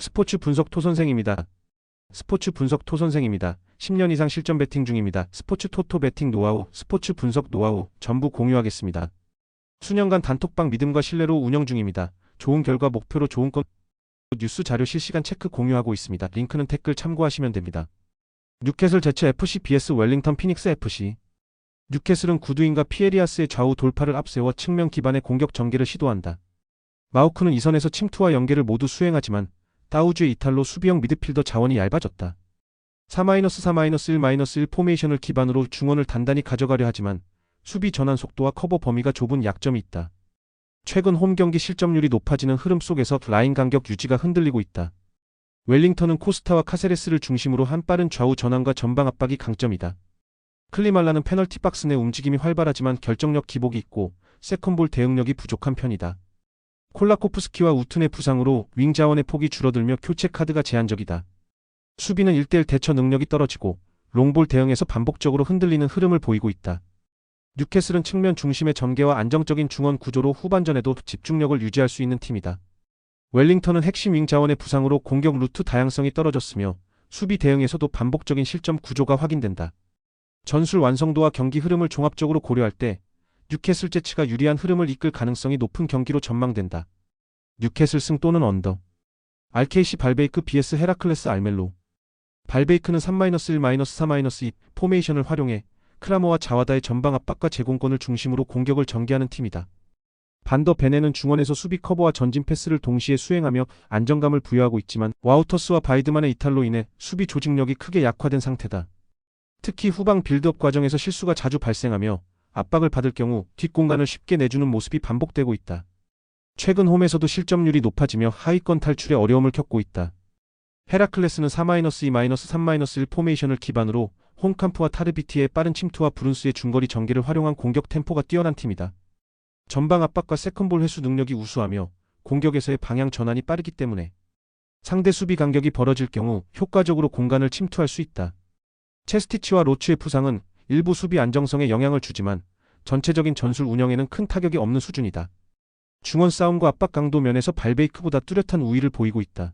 스포츠 분석 토선생입니다. 스포츠 분석 토선생입니다. 10년 이상 실전 베팅 중입니다. 스포츠 토토 베팅 노하우, 스포츠 분석 노하우 전부 공유하겠습니다. 수년간 단톡방 믿음과 신뢰로 운영 중입니다. 좋은 결과 목표로 좋은 건 뉴스 자료 실시간 체크 공유하고 있습니다. 링크는 댓글 참고하시면 됩니다. 뉴캐슬 제츠 FC vs 웰링턴 피닉스 FC. 뉴캐슬은 구두인과 피에리아스의 좌우 돌파를 앞세워 측면 기반의 공격 전개를 시도한다. 마우크는 이선에서 침투와 연계를 모두 수행하지만 다우즈의 이탈로 수비형 미드필더 자원이 얇아졌다. 4-4-1-1 포메이션을 기반으로 중원을 단단히 가져가려 하지만 수비 전환 속도와 커버 범위가 좁은 약점이 있다. 최근 홈 경기 실점률이 높아지는 흐름 속에서 라인 간격 유지가 흔들리고 있다. 웰링턴은 코스타와 카세레스를 중심으로 한 빠른 좌우 전환과 전방 압박이 강점이다. 클리말라는 페널티 박스 내 움직임이 활발하지만 결정력 기복이 있고 세컨볼 대응력이 부족한 편이다. 콜라코프스키와 우튼의 부상으로 윙 자원의 폭이 줄어들며 교체 카드가 제한적이다. 수비는 1대1 대처 능력이 떨어지고 롱볼 대응에서 반복적으로 흔들리는 흐름을 보이고 있다. 뉴캐슬은 측면 중심의 전개와 안정적인 중원 구조로 후반전에도 집중력을 유지할 수 있는 팀이다. 웰링턴은 핵심 윙 자원의 부상으로 공격 루트 다양성이 떨어졌으며 수비 대응에서도 반복적인 실점 구조가 확인된다. 전술 완성도와 경기 흐름을 종합적으로 고려할 때 뉴캐슬 제츠가 유리한 흐름을 이끌 가능성이 높은 경기로 전망된다. 뉴캐슬 승 또는 언더. RKC 발베이크 vs 헤라클레스 알멜로. 발베이크는 3-1-4-2 포메이션을 활용해 크라모와 자와다의 전방 압박과 제공권을 중심으로 공격을 전개하는 팀이다. 반더 베네는 중원에서 수비 커버와 전진 패스를 동시에 수행하며 안정감을 부여하고 있지만 와우터스와 바이드만의 이탈로 인해 수비 조직력이 크게 약화된 상태다. 특히 후방 빌드업 과정에서 실수가 자주 발생하며 압박을 받을 경우 뒷공간을 쉽게 내주는 모습이 반복되고 있다. 최근 홈에서도 실점률이 높아지며 하위권 탈출에 어려움을 겪고 있다. 헤라클레스는 4-2-3-1 포메이션을 기반으로 홈캄프와 타르비티의 빠른 침투와 브룬스의 중거리 전개를 활용한 공격 템포가 뛰어난 팀이다. 전방 압박과 세컨볼 회수 능력이 우수하며 공격에서의 방향 전환이 빠르기 때문에 상대 수비 간격이 벌어질 경우 효과적으로 공간을 침투할 수 있다. 체스티치와 로츠의 부상은 일부 수비 안정성에 영향을 주지만 전체적인 전술 운영에는 큰 타격이 없는 수준이다. 중원 싸움과 압박 강도 면에서 발베이크보다 뚜렷한 우위를 보이고 있다.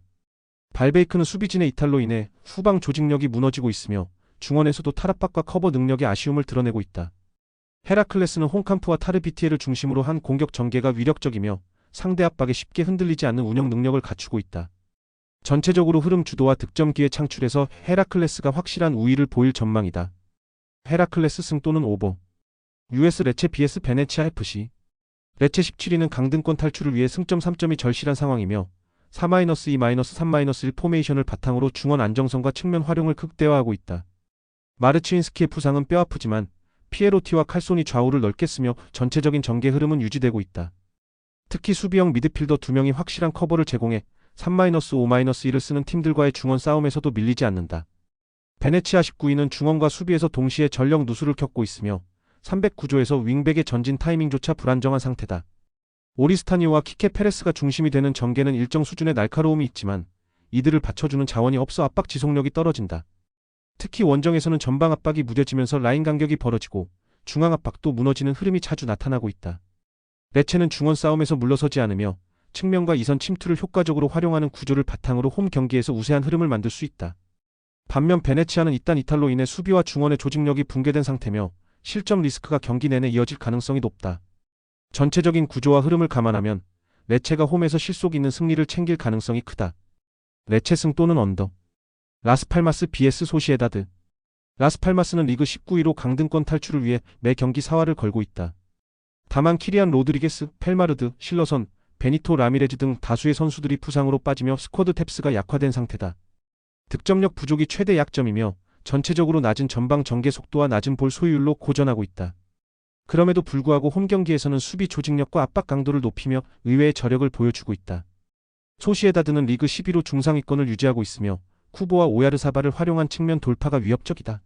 발베이크는 수비진의 이탈로 인해 후방 조직력이 무너지고 있으며 중원에서도 탈압박과 커버 능력의 아쉬움을 드러내고 있다. 헤라클레스는 홈캄프와 타르비티에를 중심으로 한 공격 전개가 위력적이며 상대 압박에 쉽게 흔들리지 않는 운영 능력을 갖추고 있다. 전체적으로 흐름 주도와 득점 기회 창출에서 헤라클레스가 확실한 우위를 보일 전망이다. 헤라클레스 승 또는 오버. US 레체 vs 베네치아 FC. 레체 17위는 강등권 탈출을 위해 승점 3점이 절실한 상황이며 4-2-3-1 포메이션을 바탕으로 중원 안정성과 측면 활용을 극대화하고 있다. 마르치인스키의 부상은 뼈아프지만 피에로티와 칼손이 좌우를 넓게 쓰며 전체적인 전개 흐름은 유지되고 있다. 특히 수비형 미드필더 2명이 확실한 커버를 제공해 3-5-1을 쓰는 팀들과의 중원 싸움에서도 밀리지 않는다. 베네치아 19위는 중원과 수비에서 동시에 전력 누수를 겪고 있으며 309조에서 윙백의 전진 타이밍조차 불안정한 상태다. 오리스타니오와 키케 페레스가 중심이 되는 전개는 일정 수준의 날카로움이 있지만 이들을 받쳐주는 자원이 없어 압박 지속력이 떨어진다. 특히 원정에서는 전방 압박이 무뎌지면서 라인 간격이 벌어지고 중앙 압박도 무너지는 흐름이 자주 나타나고 있다. 레체는 중원 싸움에서 물러서지 않으며 측면과 이선 침투를 효과적으로 활용하는 구조를 바탕으로 홈 경기에서 우세한 흐름을 만들 수 있다. 반면 베네치아는 이딴 이탈로 인해 수비와 중원의 조직력이 붕괴된 상태며 실점 리스크가 경기 내내 이어질 가능성이 높다. 전체적인 구조와 흐름을 감안하면 레체가 홈에서 실속 있는 승리를 챙길 가능성이 크다. 레체 승 또는 언더. 라스팔마스 vs 소시에다드. 라스팔마스는 리그 19위로 강등권 탈출을 위해 매 경기 사활을 걸고 있다. 다만 키리안 로드리게스, 펠마르드, 실러선, 베니토 라미레즈 등 다수의 선수들이 부상으로 빠지며 스쿼드 탭스가 약화된 상태다. 득점력 부족이 최대 약점이며 전체적으로 낮은 전방 전개 속도와 낮은 볼 소유율로 고전하고 있다. 그럼에도 불구하고 홈 경기에서는 수비 조직력과 압박 강도를 높이며 의외의 저력을 보여주고 있다. 소시에다드는 리그 11호 중상위권을 유지하고 있으며 쿠보와 오야르사바를 활용한 측면 돌파가 위협적이다.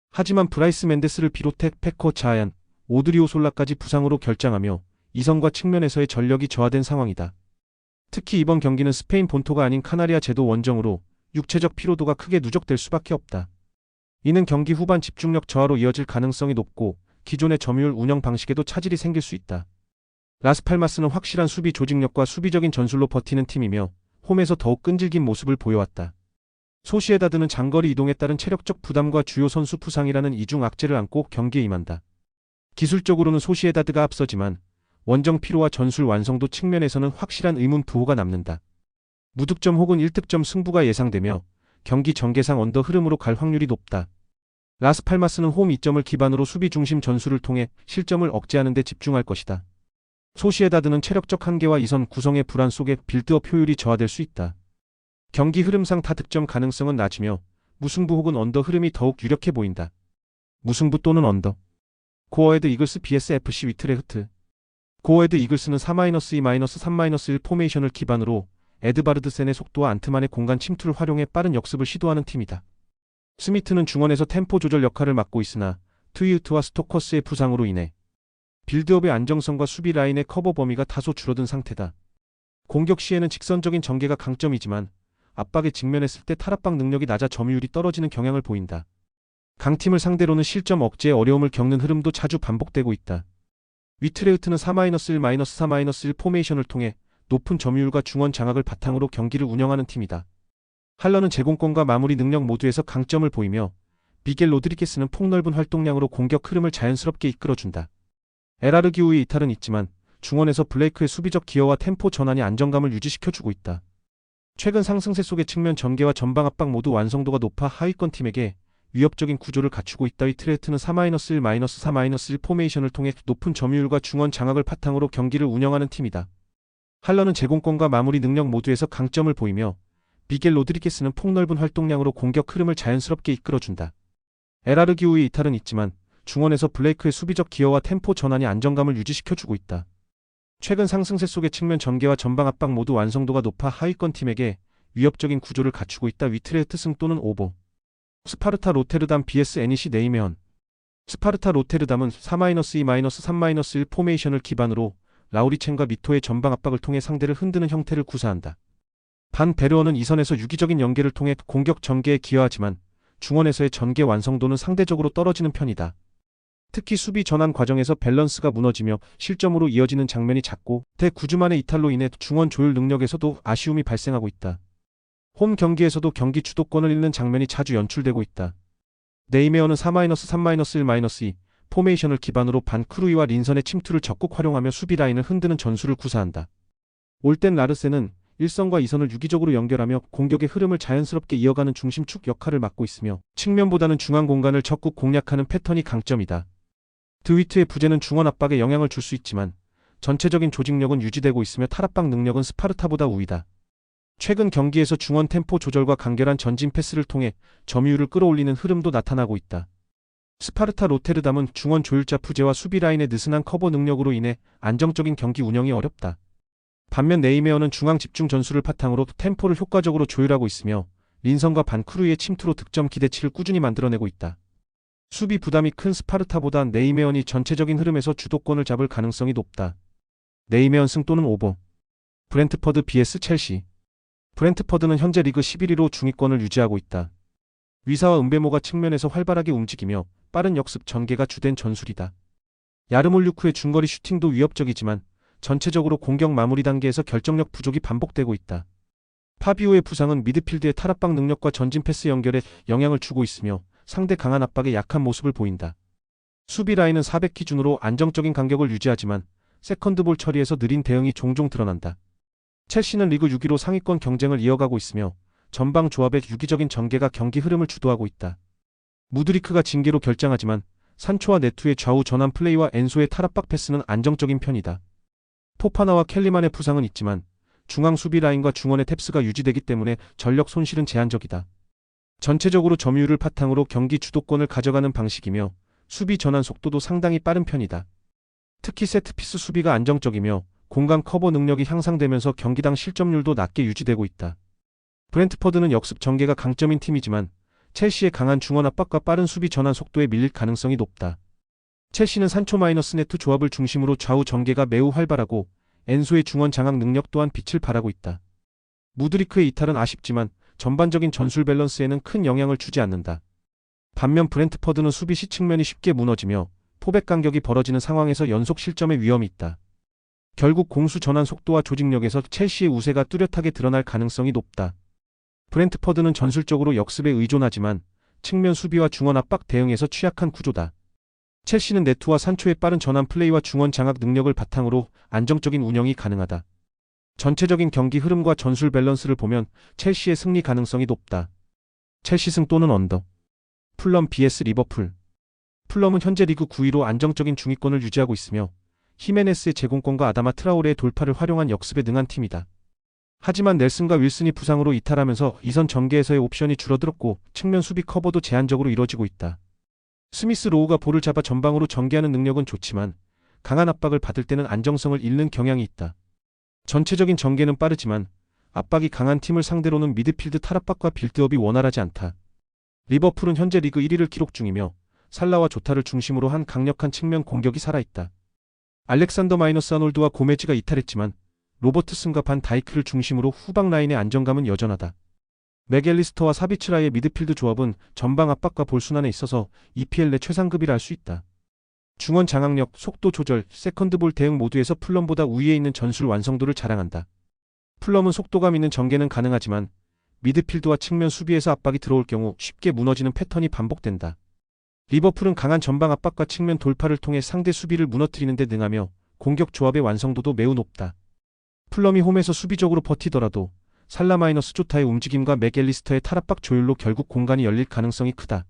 하지만 브라이스 멘데스를 비롯해 페커 자얀, 오드리오 솔라까지 부상으로 결장하며 이선과 측면에서의 전력이 저하된 상황이다. 특히 이번 경기는 스페인 본토가 아닌 카나리아 제도 원정으로 육체적 피로도가 크게 누적될 수밖에 없다. 이는 경기 후반 집중력 저하로 이어질 가능성이 높고 기존의 점유율 운영 방식에도 차질이 생길 수 있다. 라스팔마스는 확실한 수비 조직력과 수비적인 전술로 버티는 팀이며 홈에서 더욱 끈질긴 모습을 보여왔다. 소시에다드는 장거리 이동에 따른 체력적 부담과 주요 선수 부상이라는 이중 악재를 안고 경기에 임한다. 기술적으로는 소시에다드가 앞서지만 원정 피로와 전술 완성도 측면에서는 확실한 의문 부호가 남는다. 무득점 혹은 1득점 승부가 예상되며 경기 전개상 언더 흐름으로 갈 확률이 높다. 라스팔마스는 홈 이점을 기반으로 수비 중심 전술을 통해 실점을 억제하는 데 집중할 것이다. 소시에다드는 체력적 한계와 이선 구성의 불안 속에 빌드업 효율이 저하될 수 있다. 경기 흐름상 다득점 가능성은 낮으며 무승부 혹은 언더 흐름이 더욱 유력해 보인다. 무승부 또는 언더. 고어헤드 이글스 vs FC 위트레흐트. 고어헤드 이글스는 4-2-3-1 포메이션을 기반으로 에드바르드센의 속도와 안트만의 공간 침투를 활용해 빠른 역습을 시도하는 팀이다. 스미트는 중원에서 템포 조절 역할을 맡고 있으나 트위우트와 스토커스의 부상으로 인해 빌드업의 안정성과 수비 라인의 커버 범위가 다소 줄어든 상태다. 공격 시에는 직선적인 전개가 강점이지만 압박에 직면했을 때 탈압박 능력이 낮아 점유율이 떨어지는 경향을 보인다. 강팀을 상대로는 실점 억제에 어려움을 겪는 흐름도 자주 반복되고 있다. 위트레흐트는 4-1-3-1 포메이션을 통해 높은 점유율과 중원 장악을 바탕으로 경기를 운영하는 팀이다. 할러는 제공권과 마무리 능력 모두에서 강점을 보이며 미겔 로드리게스는 폭넓은 활동량으로 공격 흐름을 자연스럽게 이끌어준다. 에라르기우의 이탈은 있지만 중원에서 블레이크의 수비적 기여와 템포 전환이 안정감을 유지시켜주고 있다. 최근 상승세 속의 측면 전개와 전방 압박 모두 완성도가 높아 하위권 팀에게 위협적인 구조를 갖추고 있다. 위트레흐트는 4-1-3-1 포메이션을 통해 높은 점유율과 중원 장악을 바탕으로 경기를 운영하는 팀이다. 할러는 제공권과 마무리 능력 모두에서 강점을 보이며 미겔 로드리게스는 폭넓은 활동량으로 공격 흐름을 자연스럽게 이끌어준다. 에라르기우의 이탈은 있지만 중원에서 블레이크의 수비적 기여와 템포 전환이 안정감을 유지시켜주고 있다. 최근 상승세 속의 측면 전개와 전방 압박 모두 완성도가 높아 하위권 팀에게 위협적인 구조를 갖추고 있다. 위트레흐트 승 또는 오보. 스파르타 로테르담 vs NEC 네이메언. 스파르타 로테르담은 4-2-3-1 포메이션을 기반으로 라우리첸과 미토의 전방 압박을 통해 상대를 흔드는 형태를 구사한다. 반 베르어는 이선에서 유기적인 연계를 통해 공격 전개에 기여하지만 중원에서의 전개 완성도는 상대적으로 떨어지는 편이다. 특히 수비 전환 과정에서 밸런스가 무너지며 실점으로 이어지는 장면이 잦고 대구주만의 이탈로 인해 중원 조율 능력에서도 아쉬움이 발생하고 있다. 홈 경기에서도 경기 주도권을 잃는 장면이 자주 연출되고 있다. 네이메어는 4-3-1 포메이션을 기반으로 반크루이와 린선의 침투를 적극 활용하며 수비 라인을 흔드는 전술을 구사한다. 올땐 라르센은 1선과 2선을 유기적으로 연결하며 공격의 흐름을 자연스럽게 이어가는 중심축 역할을 맡고 있으며 측면보다는 중앙 공간을 적극 공략하는 패턴이 강점이다. 드위트의 부재는 중원 압박에 영향을 줄 수 있지만 전체적인 조직력은 유지되고 있으며 탈압박 능력은 스파르타보다 우위다. 최근 경기에서 중원 템포 조절과 간결한 전진 패스를 통해 점유율을 끌어올리는 흐름도 나타나고 있다. 스파르타 로테르담은 중원 조율자 부재와 수비 라인의 느슨한 커버 능력으로 인해 안정적인 경기 운영이 어렵다. 반면 네이메어는 중앙 집중 전술을 바탕으로 템포를 효과적으로 조율하고 있으며 린선과 반크루이의 침투로 득점 기대치를 꾸준히 만들어내고 있다. 수비 부담이 큰 스파르타보다 네이메언이 전체적인 흐름에서 주도권을 잡을 가능성이 높다. 네이메언 승 또는 오버. 브렌트퍼드 vs 첼시. 브렌트퍼드는 현재 리그 11위로 중위권을 유지하고 있다. 위사와 은베모가 측면에서 활발하게 움직이며 빠른 역습 전개가 주된 전술이다. 야르몰류크의 중거리 슈팅도 위협적이지만 전체적으로 공격 마무리 단계에서 결정력 부족이 반복되고 있다. 파비오의 부상은 미드필드의 탈압박 능력과 전진 패스 연결에 영향을 주고 있으며 상대 강한 압박에 약한 모습을 보인다. 수비 라인은 400 기준으로 안정적인 간격을 유지하지만 세컨드볼 처리에서 느린 대응이 종종 드러난다. 첼시는 리그 6위로 상위권 경쟁을 이어가고 있으며 전방 조합의 유기적인 전개가 경기 흐름을 주도하고 있다. 무드리크가 징계로 결장하지만 산초와 네투의 좌우 전환 플레이와 엔소의 탈압박 패스는 안정적인 편이다. 포파나와 켈리만의 부상은 있지만 중앙 수비 라인과 중원의 탭스가 유지되기 때문에 전력 손실은 제한적이다. 전체적으로 점유율을 바탕으로 경기 주도권을 가져가는 방식이며 수비 전환 속도도 상당히 빠른 편이다. 특히 세트피스 수비가 안정적이며 공간 커버 능력이 향상되면서 경기당 실점률도 낮게 유지되고 있다. 브렌트퍼드는 역습 전개가 강점인 팀이지만 첼시의 강한 중원 압박과 빠른 수비 전환 속도에 밀릴 가능성이 높다. 첼시는 산초 네트 조합을 중심으로 좌우 전개가 매우 활발하고 엔소의 중원 장악 능력 또한 빛을 발하고 있다. 무드리크의 이탈은 아쉽지만 전반적인 전술 밸런스에는 큰 영향을 주지 않는다. 반면 브렌트퍼드는 수비시 측면이 쉽게 무너지며 포백 간격이 벌어지는 상황에서 연속 실점의 위험이 있다. 결국 공수 전환 속도와 조직력에서 첼시의 우세가 뚜렷하게 드러날 가능성이 높다. 브렌트퍼드는 전술적으로 역습에 의존하지만 측면 수비와 중원 압박 대응에서 취약한 구조다. 첼시는 네트와 산초의 빠른 전환 플레이와 중원 장악 능력을 바탕으로 안정적인 운영이 가능하다. 전체적인 경기 흐름과 전술 밸런스를 보면 첼시의 승리 가능성이 높다. 첼시 승 또는 언더. 풀럼 vs 리버풀. 풀럼은 현재 리그 9위로 안정적인 중위권을 유지하고 있으며 히메네스의 제공권과 아다마 트라오레의 돌파를 활용한 역습에 능한 팀이다. 하지만 넬슨과 윌슨이 부상으로 이탈하면서 이선 전개에서의 옵션이 줄어들었고 측면 수비 커버도 제한적으로 이뤄지고 있다. 스미스 로우가 볼을 잡아 전방으로 전개하는 능력은 좋지만 강한 압박을 받을 때는 안정성을 잃는 경향이 있다. 전체적인 전개는 빠르지만 압박이 강한 팀을 상대로는 미드필드 탈압박과 빌드업이 원활하지 않다. 리버풀은 현재 리그 1위를 기록 중이며 살라와 조타를 중심으로 한 강력한 측면 공격이 살아있다. 알렉산더 마이너스 아놀드와 고메즈가 이탈했지만 로버트슨과 반 다이크를 중심으로 후방 라인의 안정감은 여전하다. 맥앨리스터와 사비츠라의 미드필드 조합은 전방 압박과 볼 순환에 있어서 EPL 내 최상급이라 할 수 있다. 중원 장악력, 속도 조절, 세컨드볼 대응 모두에서 풀럼보다 우위에 있는 전술 완성도를 자랑한다. 풀럼은 속도감 있는 전개는 가능하지만 미드필드와 측면 수비에서 압박이 들어올 경우 쉽게 무너지는 패턴이 반복된다. 리버풀은 강한 전방 압박과 측면 돌파를 통해 상대 수비를 무너뜨리는 데 능하며 공격 조합의 완성도도 매우 높다. 풀럼이 홈에서 수비적으로 버티더라도 살라 마이너스 조타의 움직임과 맥앨리스터의 탈압박 조율로 결국 공간이 열릴 가능성이 크다.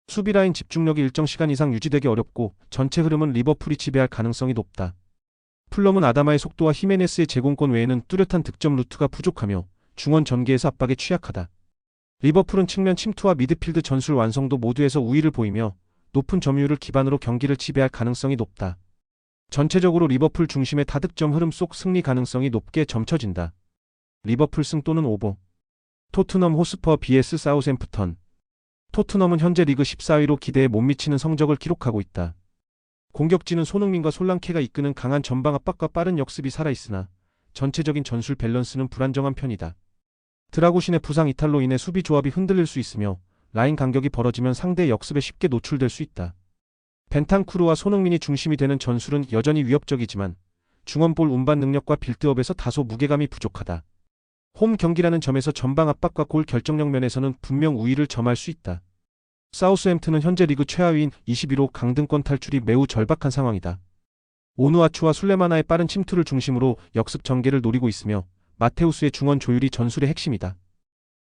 수비라인 집중력이 일정 시간 이상 유지되기 어렵고 전체 흐름은 리버풀이 지배할 가능성이 높다. 풀럼은 아다마의 속도와 히메네스의 제공권 외에는 뚜렷한 득점 루트가 부족하며 중원 전개에서 압박에 취약하다. 리버풀은 측면 침투와 미드필드 전술 완성도 모두에서 우위를 보이며 높은 점유율을 기반으로 경기를 지배할 가능성이 높다. 전체적으로 리버풀 중심의 다득점 흐름 속 승리 가능성이 높게 점쳐진다. 리버풀 승 또는 오버. 토트넘 호스퍼 vs 사우샘프턴. 토트넘은 현재 리그 14위로 기대에 못 미치는 성적을 기록하고 있다. 공격진은 손흥민과 솔랑케가 이끄는 강한 전방 압박과 빠른 역습이 살아있으나 전체적인 전술 밸런스는 불안정한 편이다. 드라구신의 부상 이탈로 인해 수비 조합이 흔들릴 수 있으며 라인 간격이 벌어지면 상대의 역습에 쉽게 노출될 수 있다. 벤탄쿠르와 손흥민이 중심이 되는 전술은 여전히 위협적이지만 중원볼 운반 능력과 빌드업에서 다소 무게감이 부족하다. 홈 경기라는 점에서 전방 압박과 골 결정력 면에서는 분명 우위를 점할 수 있다. 사우스햄튼은 현재 리그 최하위인 21호 강등권 탈출이 매우 절박한 상황이다. 오누아추와 술레마나의 빠른 침투를 중심으로 역습 전개를 노리고 있으며 마테우스의 중원 조율이 전술의 핵심이다.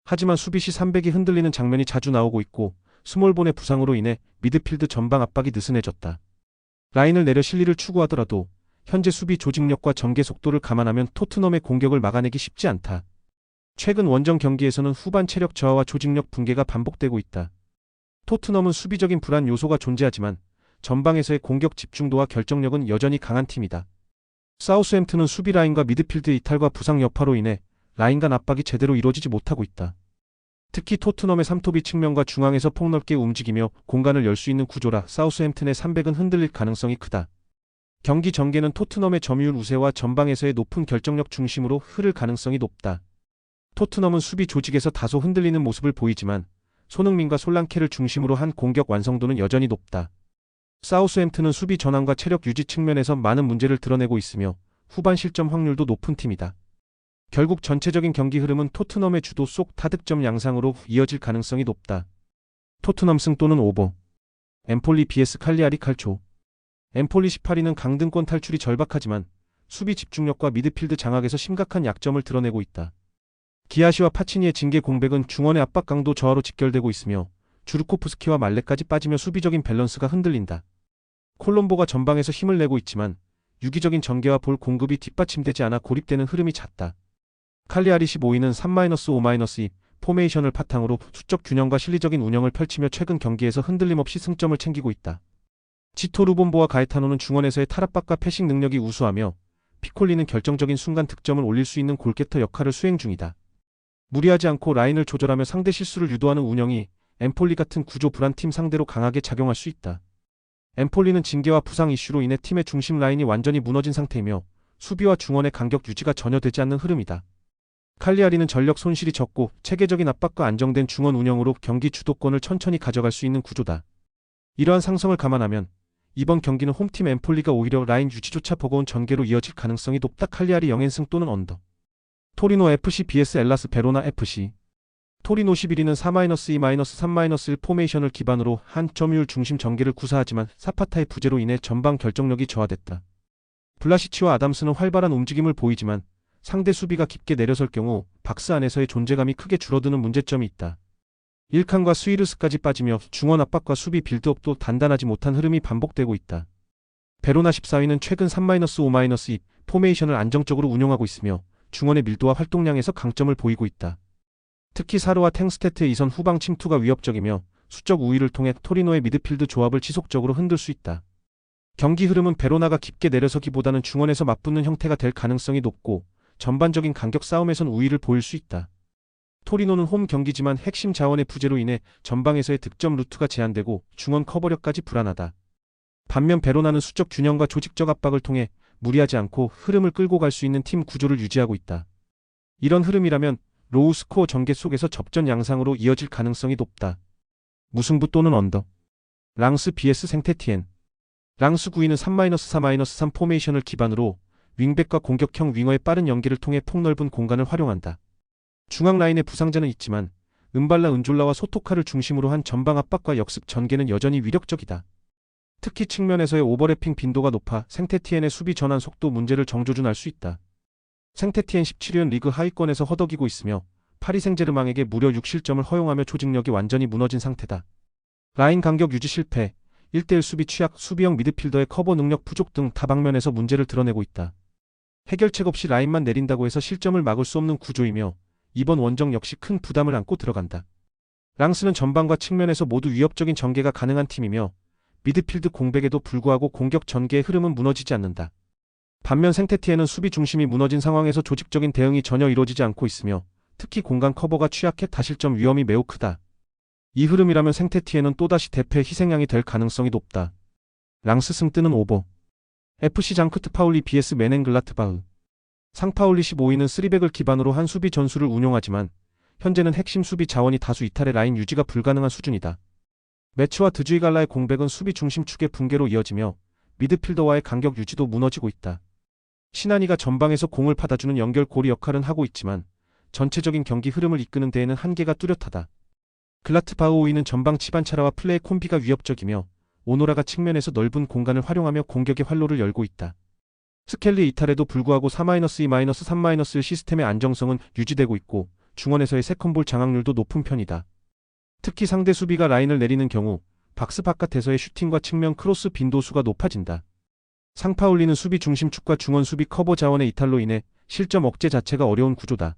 하지만 수비 시 300이 흔들리는 장면이 자주 나오고 있고 스몰본의 부상으로 인해 미드필드 전방 압박이 느슨해졌다. 라인을 내려 실리를 추구하더라도 현재 수비 조직력과 전개 속도를 감안하면 토트넘의 공격을 막아내기 쉽지 않다. 최근 원정 경기에서는 후반 체력 저하와 조직력 붕괴가 반복되고 있다. 토트넘은 수비적인 불안 요소가 존재하지만 전방에서의 공격 집중도와 결정력은 여전히 강한 팀이다. 사우스햄튼은 수비 라인과 미드필드 이탈과 부상 여파로 인해 라인 간 압박이 제대로 이루어지지 못하고 있다. 특히 토트넘의 3톱이 측면과 중앙에서 폭넓게 움직이며 공간을 열 수 있는 구조라 사우스햄튼의 300은 흔들릴 가능성이 크다. 경기 전개는 토트넘의 점유율 우세와 전방에서의 높은 결정력 중심으로 흐를 가능성이 높다. 토트넘은 수비 조직에서 다소 흔들리는 모습을 보이지만 손흥민과 솔랑케를 중심으로 한 공격 완성도는 여전히 높다. 사우스햄튼은 수비 전환과 체력 유지 측면에서 많은 문제를 드러내고 있으며 후반 실점 확률도 높은 팀이다. 결국 전체적인 경기 흐름은 토트넘의 주도 속 타득점 양상으로 이어질 가능성이 높다. 토트넘 승 또는 오버. 엠폴리 vs 칼리아리 칼초. 엠폴리 18위는 강등권 탈출이 절박하지만 수비 집중력과 미드필드 장악에서 심각한 약점을 드러내고 있다. 기아시와 파치니의 징계 공백은 중원의 압박 강도 저하로 직결되고 있으며 주르코프스키와 말레까지 빠지며 수비적인 밸런스가 흔들린다. 콜롬보가 전방에서 힘을 내고 있지만 유기적인 전개와 볼 공급이 뒷받침되지 않아 고립되는 흐름이 잦다. 칼리아리 15위는 3-5-2 포메이션을 바탕으로 수적 균형과 실리적인 운영을 펼치며 최근 경기에서 흔들림 없이 승점을 챙기고 있다. 지토 루본보와 가에타노는 중원에서의 탈압박과 패싱 능력이 우수하며 피콜리는 결정적인 순간 득점을 올릴 수 있는 골게터 역할을 수행 중이다. 무리하지 않고 라인을 조절하며 상대 실수를 유도하는 운영이 엠폴리 같은 구조 불안 팀 상대로 강하게 작용할 수 있다. 엠폴리는 징계와 부상 이슈로 인해 팀의 중심 라인이 완전히 무너진 상태이며 수비와 중원의 간격 유지가 전혀 되지 않는 흐름이다. 칼리아리는 전력 손실이 적고 체계적인 압박과 안정된 중원 운영으로 경기 주도권을 천천히 가져갈 수 있는 구조다. 이러한 상성을 감안하면 이번 경기는 홈팀 엠폴리가 오히려 라인 유지조차 버거운 전개로 이어질 가능성이 높다. 칼리아리 영앤승 또는 언더. 토리노 FC vs 엘라스 베로나 FC. 토리노 11위는 4-2-3-1 포메이션을 기반으로 한 점유율 중심 전개를 구사하지만 사파타의 부재로 인해 전방 결정력이 저하됐다. 블라시치와 아담스는 활발한 움직임을 보이지만 상대 수비가 깊게 내려설 경우 박스 안에서의 존재감이 크게 줄어드는 문제점이 있다. 일칸과 스위르스까지 빠지며 중원 압박과 수비 빌드업도 단단하지 못한 흐름이 반복되고 있다. 베로나 14위는 최근 3-5-2 포메이션을 안정적으로 운용하고 있으며 중원의 밀도와 활동량에서 강점을 보이고 있다. 특히 사르와 탱스테트의 이선 후방 침투가 위협적이며 수적 우위를 통해 토리노의 미드필드 조합을 지속적으로 흔들 수 있다. 경기 흐름은 베로나가 깊게 내려서기보다는 중원에서 맞붙는 형태가 될 가능성이 높고 전반적인 간격 싸움에선 우위를 보일 수 있다. 토리노는 홈 경기지만 핵심 자원의 부재로 인해 전방에서의 득점 루트가 제한되고 중원 커버력까지 불안하다. 반면 베로나는 수적 균형과 조직적 압박을 통해 무리하지 않고 흐름을 끌고 갈 수 있는 팀 구조를 유지하고 있다. 이런 흐름이라면 로우 스코어 전개 속에서 접전 양상으로 이어질 가능성이 높다. 무승부 또는 언더. 랑스 vs 생테티엔. 랑스 9위는 3-4-3 포메이션을 기반으로 윙백과 공격형 윙어의 빠른 연계를 통해 폭넓은 공간을 활용한다. 중앙 라인에 부상자는 있지만 은발라 은졸라와 소토카를 중심으로 한 전방 압박과 역습 전개는 여전히 위력적이다. 특히 측면에서의 오버래핑 빈도가 높아 생테티엔의 수비 전환 속도 문제를 정조준할 수 있다. 생테티엔 17위는 리그 하위권에서 허덕이고 있으며 파리 생제르맹에게 무려 6실점을 허용하며 조직력이 완전히 무너진 상태다. 라인 간격 유지 실패, 1대1 수비 취약, 수비형 미드필더의 커버 능력 부족 등 다방면에서 문제를 드러내고 있다. 해결책 없이 라인만 내린다고 해서 실점을 막을 수 없는 구조이며 이번 원정 역시 큰 부담을 안고 들어간다. 랑스는 전방과 측면에서 모두 위협적인 전개가 가능한 팀이며 미드필드 공백에도 불구하고 공격 전개의 흐름은 무너지지 않는다. 반면 생테티엔은 수비 중심이 무너진 상황에서 조직적인 대응이 전혀 이루어지지 않고 있으며 특히 공간 커버가 취약해 다실점 위험이 매우 크다. 이 흐름이라면 생테티엔은 또다시 대패 희생양이 될 가능성이 높다. 랑스 승 뜨는 오버. FC 장크트 파울리 vs 메넨글라트바흐. 상파울리 15위는 3백을 기반으로 한 수비 전술을 운용하지만 현재는 핵심 수비 자원이 다수 이탈해 라인 유지가 불가능한 수준이다. 매츠와 드주이갈라의 공백은 수비 중심 축의 붕괴로 이어지며 미드필더와의 간격 유지도 무너지고 있다. 시나니가 전방에서 공을 받아주는 연결고리 역할은 하고 있지만 전체적인 경기 흐름을 이끄는 데에는 한계가 뚜렷하다. 글라트바흐 5위는 전방 치반차라와 플레이 콤비가 위협적이며 오노라가 측면에서 넓은 공간을 활용하며 공격의 활로를 열고 있다. 스켈리 이탈에도 불구하고 4-2-3-1 시스템의 안정성은 유지되고 있고 중원에서의 세컨볼 장악률도 높은 편이다. 특히 상대 수비가 라인을 내리는 경우 박스 바깥에서의 슈팅과 측면 크로스 빈도수가 높아진다. 상파울리는 수비 중심 축과 중원 수비 커버 자원의 이탈로 인해 실점 억제 자체가 어려운 구조다.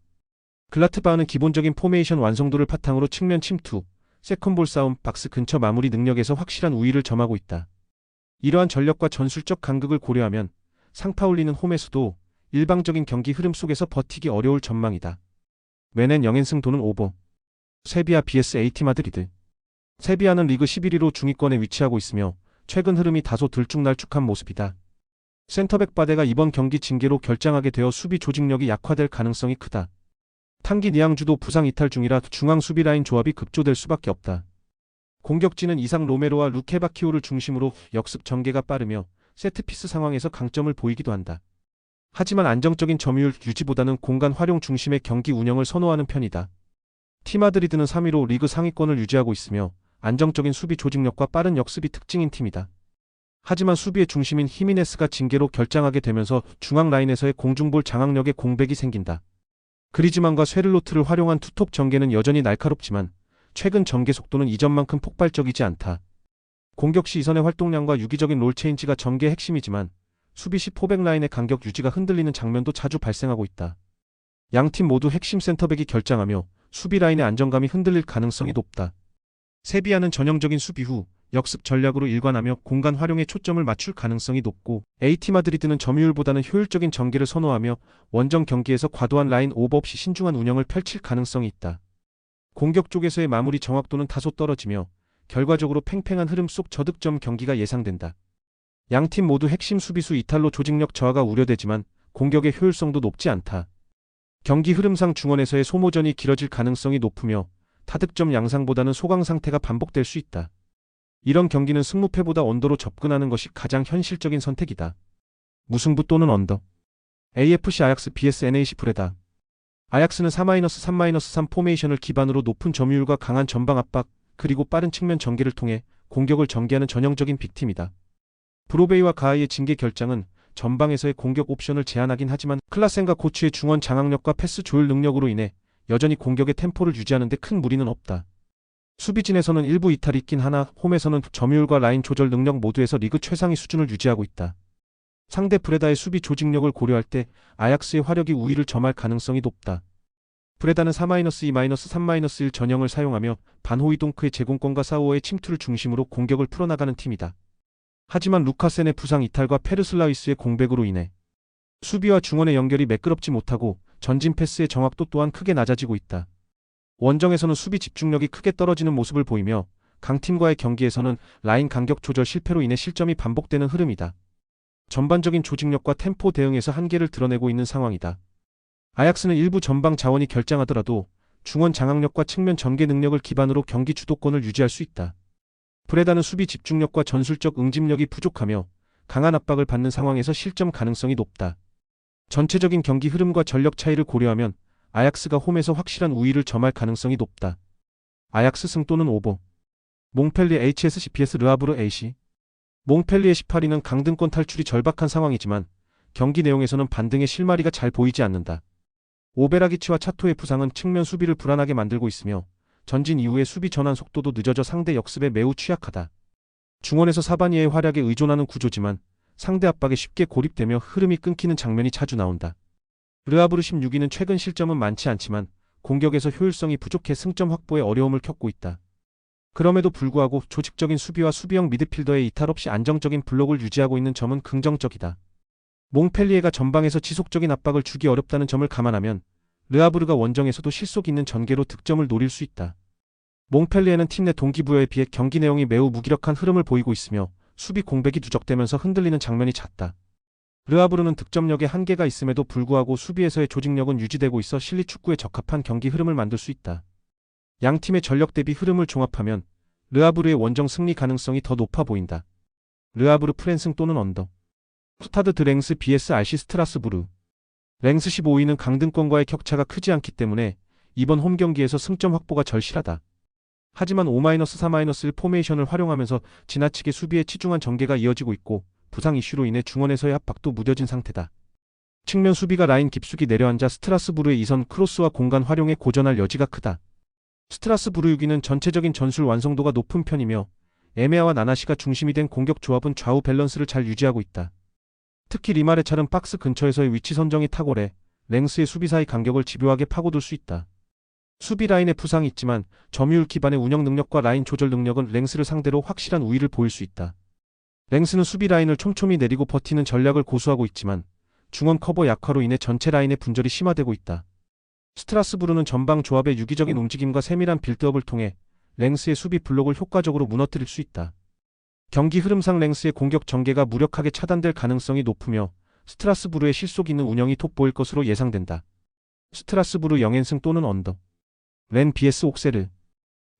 글라트바흐는 기본적인 포메이션 완성도를 바탕으로 측면 침투, 세컨볼 싸움, 박스 근처 마무리 능력에서 확실한 우위를 점하고 있다. 이러한 전력과 전술적 간극을 고려하면 상파울리는 홈에서도 일방적인 경기 흐름 속에서 버티기 어려울 전망이다. 메넨 영앤승 도는 오버. 세비야 vs AT 마드리드. 세비야는 리그 11위로 중위권에 위치하고 있으며 최근 흐름이 다소 들쭉날쭉한 모습이다. 센터백 바데가 이번 경기 징계로 결장하게 되어 수비 조직력이 약화될 가능성이 크다. 탕기 니앙주도 부상 이탈 중이라 중앙 수비 라인 조합이 급조될 수밖에 없다. 공격진은 이상 로메로와 루케바키오를 중심으로 역습 전개가 빠르며 세트피스 상황에서 강점을 보이기도 한다. 하지만 안정적인 점유율 유지보다는 공간 활용 중심의 경기 운영을 선호하는 편이다. 티마드리드는 3위로 리그 상위권을 유지하고 있으며 안정적인 수비 조직력과 빠른 역습이 특징인 팀이다. 하지만 수비의 중심인 히미네스가 징계로 결장하게 되면서 중앙 라인에서의 공중볼 장악력에 공백이 생긴다. 그리즈만과 쉐를로트를 활용한 투톱 전개는 여전히 날카롭지만 최근 전개 속도는 이전만큼 폭발적이지 않다. 공격 시 이선의 활동량과 유기적인 롤 체인지가 전개의 핵심이지만 수비 시 포백 라인의 간격 유지가 흔들리는 장면도 자주 발생하고 있다. 양팀 모두 핵심 센터백이 결장하며 수비 라인의 안정감이 흔들릴 가능성이 높다. 세비야는 전형적인 수비 후 역습 전략으로 일관하며 공간 활용에 초점을 맞출 가능성이 높고 AT 마드리드는 점유율보다는 효율적인 전개를 선호하며 원정 경기에서 과도한 라인 오버 없이 신중한 운영을 펼칠 가능성이 있다. 공격 쪽에서의 마무리 정확도는 다소 떨어지며 결과적으로 팽팽한 흐름 속 저득점 경기가 예상된다. 양팀 모두 핵심 수비수 이탈로 조직력 저하가 우려되지만 공격의 효율성도 높지 않다. 경기 흐름상 중원에서의 소모전이 길어질 가능성이 높으며 타득점 양상보다는 소강 상태가 반복될 수 있다. 이런 경기는 승무패보다 언더로 접근하는 것이 가장 현실적인 선택이다. 무승부 또는 언더. AFC 아약스 vs NAC 브레다. 아약스는 4-3-3 포메이션을 기반으로 높은 점유율과 강한 전방 압박, 그리고 빠른 측면 전개를 통해 공격을 전개하는 전형적인 빅팀이다. 브로베이와 가하이의 징계 결정은 전방에서의 공격 옵션을 제한하긴 하지만 클라센과 고츠의 중원 장악력과 패스 조율 능력으로 인해 여전히 공격의 템포를 유지하는 데 큰 무리는 없다. 수비진에서는 일부 이탈이 있긴 하나 홈에서는 점유율과 라인 조절 능력 모두에서 리그 최상위 수준을 유지하고 있다. 상대 브레다의 수비 조직력을 고려할 때 아약스의 화력이 우위를 점할 가능성이 높다. 브레다는 4-2-3-1 전형을 사용하며 반호이동크의 제공권과 사우어의 침투를 중심으로 공격을 풀어나가는 팀이다. 하지만 루카센의 부상 이탈과 페르슬라위스의 공백으로 인해 수비와 중원의 연결이 매끄럽지 못하고 전진 패스의 정확도 또한 크게 낮아지고 있다. 원정에서는 수비 집중력이 크게 떨어지는 모습을 보이며 강팀과의 경기에서는 라인 간격 조절 실패로 인해 실점이 반복되는 흐름이다. 전반적인 조직력과 템포 대응에서 한계를 드러내고 있는 상황이다. 아약스는 일부 전방 자원이 결장하더라도 중원 장악력과 측면 전개 능력을 기반으로 경기 주도권을 유지할 수 있다. 브레다는 수비 집중력과 전술적 응집력이 부족하며 강한 압박을 받는 상황에서 실점 가능성이 높다. 전체적인 경기 흐름과 전력 차이를 고려하면 아약스가 홈에서 확실한 우위를 점할 가능성이 높다. 아약스 승 또는 오버. 몽펠리에 HSC vs 르하브르 AC. 몽펠리에 18위는 강등권 탈출이 절박한 상황이지만 경기 내용에서는 반등의 실마리가 잘 보이지 않는다. 오베라기치와 차토의 부상은 측면 수비를 불안하게 만들고 있으며 전진 이후의 수비 전환 속도도 늦어져 상대 역습에 매우 취약하다. 중원에서 사바니의 활약에 의존하는 구조지만 상대 압박에 쉽게 고립되며 흐름이 끊기는 장면이 자주 나온다. 르하브르 16위는 최근 실점은 많지 않지만 공격에서 효율성이 부족해 승점 확보에 어려움을 겪고 있다. 그럼에도 불구하고 조직적인 수비와 수비형 미드필더의 이탈 없이 안정적인 블록을 유지하고 있는 점은 긍정적이다. 몽펠리에가 전방에서 지속적인 압박을 주기 어렵다는 점을 감안하면 르하브르가 원정에서도 실속 있는 전개로 득점을 노릴 수 있다. 몽펠리에는 팀 내 동기부여에 비해 경기 내용이 매우 무기력한 흐름을 보이고 있으며 수비 공백이 누적되면서 흔들리는 장면이 잦다. 르하브르는 득점력에 한계가 있음에도 불구하고 수비에서의 조직력은 유지되고 있어 실리 축구에 적합한 경기 흐름을 만들 수 있다. 양 팀의 전력 대비 흐름을 종합하면 르하브르의 원정 승리 가능성이 더 높아 보인다. 르하브르 프랜승 또는 언더. 스타드 드 랭스 vs RC 스트라스부르. 랭스 15위는 강등권과의 격차가 크지 않기 때문에 이번 홈 경기에서 승점 확보가 절실하다. 하지만 5-3-1 포메이션을 활용하면서 지나치게 수비에 치중한 전개가 이어지고 있고 부상 이슈로 인해 중원에서의 압박도 무뎌진 상태다. 측면 수비가 라인 깊숙이 내려앉아 스트라스부르의 이선 크로스와 공간 활용에 고전할 여지가 크다. 스트라스부르 6위는 전체적인 전술 완성도가 높은 편이며 에메아와 나나시가 중심이 된 공격 조합은 좌우 밸런스를 잘 유지하고 있다. 특히 리마레찰은 박스 근처에서의 위치 선정이 탁월해 랭스의 수비 사이 간격을 집요하게 파고들 수 있다. 수비 라인에 부상이 있지만 점유율 기반의 운영 능력과 라인 조절 능력은 랭스를 상대로 확실한 우위를 보일 수 있다. 랭스는 수비 라인을 촘촘히 내리고 버티는 전략을 고수하고 있지만 중원 커버 약화로 인해 전체 라인의 분절이 심화되고 있다. 스트라스부르는 전방 조합의 유기적인 움직임과 세밀한 빌드업을 통해 랭스의 수비 블록을 효과적으로 무너뜨릴 수 있다. 경기 흐름상 랭스의 공격 전개가 무력하게 차단될 가능성이 높으며 스트라스부르의 실속 있는 운영이 돋보일 것으로 예상된다. 스트라스부르 0연승 또는 언더. 렌 vs 옥세르.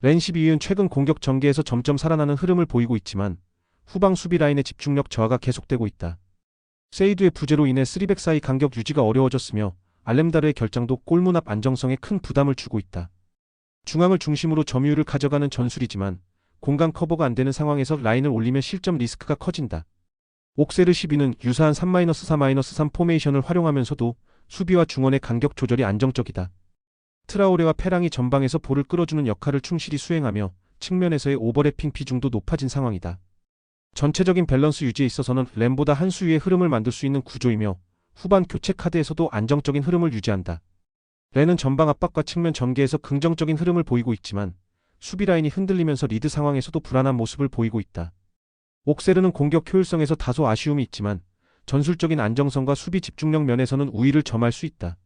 렌 12위는 최근 공격 전개에서 점점 살아나는 흐름을 보이고 있지만 후방 수비 라인의 집중력 저하가 계속되고 있다. 세이두의 부재로 인해 3백 사이 간격 유지가 어려워졌으며 알렘다르의 결장도 골문 앞 안정성에 큰 부담을 주고 있다. 중앙을 중심으로 점유율을 가져가는 전술이지만 공간 커버가 안 되는 상황에서 라인을 올리면 실점 리스크가 커진다. 옥세르 12위는 유사한 3-4-3 포메이션을 활용하면서도 수비와 중원의 간격 조절이 안정적이다. 트라오레와 페랑이 전방에서 볼을 끌어주는 역할을 충실히 수행하며 측면에서의 오버래핑 비중도 높아진 상황이다. 전체적인 밸런스 유지에 있어서는 램보다 한 수 위의 흐름을 만들 수 있는 구조이며 후반 교체 카드에서도 안정적인 흐름을 유지한다. 렌은 전방 압박과 측면 전개에서 긍정적인 흐름을 보이고 있지만 수비 라인이 흔들리면서 리드 상황에서도 불안한 모습을 보이고 있다. 옥세르는 공격 효율성에서 다소 아쉬움이 있지만 전술적인 안정성과 수비 집중력 면에서는 우위를 점할 수 있다.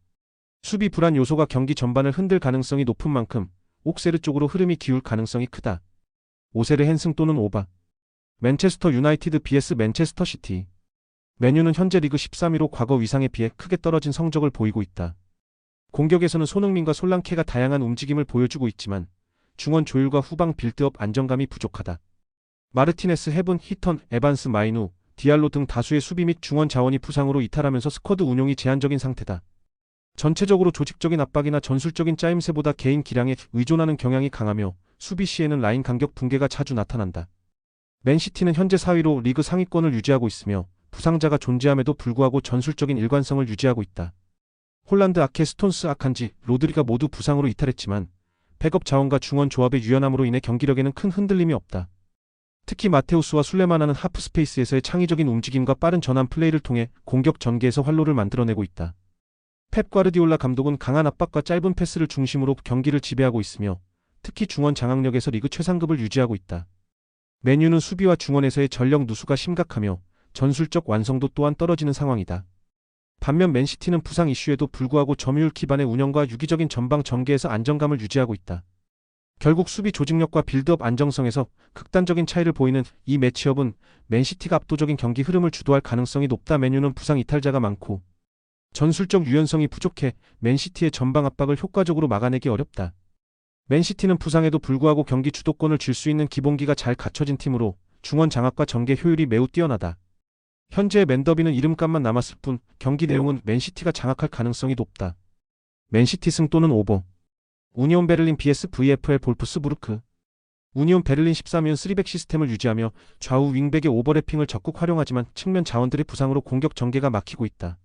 수비 불안 요소가 경기 전반을 흔들 가능성이 높은 만큼 옥세르 쪽으로 흐름이 기울 가능성이 크다. 오세르 헨승 또는 오바. 맨체스터 유나이티드 vs 맨체스터 시티. 맨유는 현재 리그 13위로 과거 위상에 비해 크게 떨어진 성적을 보이고 있다. 공격에서는 손흥민과 솔랑케가 다양한 움직임을 보여주고 있지만 중원 조율과 후방 빌드업 안정감이 부족하다. 마르티네스, 헤븐, 히턴, 에반스, 마이누, 디알로 등 다수의 수비 및 중원 자원이 부상으로 이탈하면서 스쿼드 운용이 제한적인 상태다. 전체적으로 조직적인 압박이나 전술적인 짜임새보다 개인 기량에 의존하는 경향이 강하며 수비 시에는 라인 간격 붕괴가 자주 나타난다. 맨시티는 현재 4위로 리그 상위권을 유지하고 있으며 부상자가 존재함에도 불구하고 전술적인 일관성을 유지하고 있다. 홀란드 아케, 스톤스, 아칸지, 로드리가 모두 부상으로 이탈했지만 백업 자원과 중원 조합의 유연함으로 인해 경기력에는 큰 흔들림이 없다. 특히 마테우스와 술레마나는 하프 스페이스에서의 창의적인 움직임과 빠른 전환 플레이를 통해 공격 전개에서 활로를 만들어내고 있다. 펩 과르디올라 감독은 강한 압박과 짧은 패스를 중심으로 경기를 지배하고 있으며 특히 중원 장악력에서 리그 최상급을 유지하고 있다. 맨유는 수비와 중원에서의 전력 누수가 심각하며 전술적 완성도 또한 떨어지는 상황이다. 반면 맨시티는 부상 이슈에도 불구하고 점유율 기반의 운영과 유기적인 전방 전개에서 안정감을 유지하고 있다. 결국 수비 조직력과 빌드업 안정성에서 극단적인 차이를 보이는 이 매치업은 맨시티가 압도적인 경기 흐름을 주도할 가능성이 높다. 맨유는 부상 이탈자가 많고 전술적 유연성이 부족해 맨시티의 전방 압박을 효과적으로 막아내기 어렵다. 맨시티는 부상에도 불구하고 경기 주도권을 쥘 수 있는 기본기가 잘 갖춰진 팀으로 중원 장악과 전개 효율이 매우 뛰어나다. 현재의 맨더비는 이름값만 남았을 뿐 경기 내용은 맨시티가 장악할 가능성이 높다. 맨시티 승 또는 오버. 우니온 베를린 vs VfL 볼프스부르크. 우니온 베를린 13년 3백 시스템을 유지하며 좌우 윙백의 오버래핑을 적극 활용하지만 측면 자원들의 부상으로 공격 전개가 막히고 있다.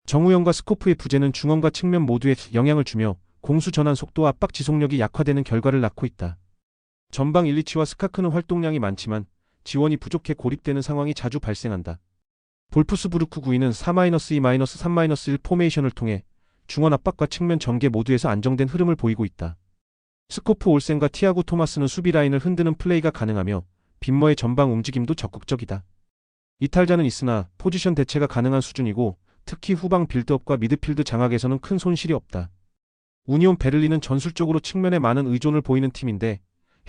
정우영과 스코프의 부재는 중원과 측면 모두에 영향을 주며 공수 전환 속도와 압박 지속력이 약화되는 결과를 낳고 있다. 전방 일리치와 스카크는 활동량이 많지만 지원이 부족해 고립되는 상황이 자주 발생한다. 볼프스부르크 9위는 4-2-3-1 포메이션을 통해 중원 압박과 측면 전개 모두에서 안정된 흐름을 보이고 있다. 스코프 올센과 티아고 토마스는 수비 라인을 흔드는 플레이가 가능하며 빈머의 전방 움직임도 적극적이다. 이탈자는 있으나 포지션 대체가 가능한 수준이고 특히 후방 빌드업과 미드필드 장악에서는 큰 손실이 없다. 우니온 베를린은 전술적으로 측면에 많은 의존을 보이는 팀인데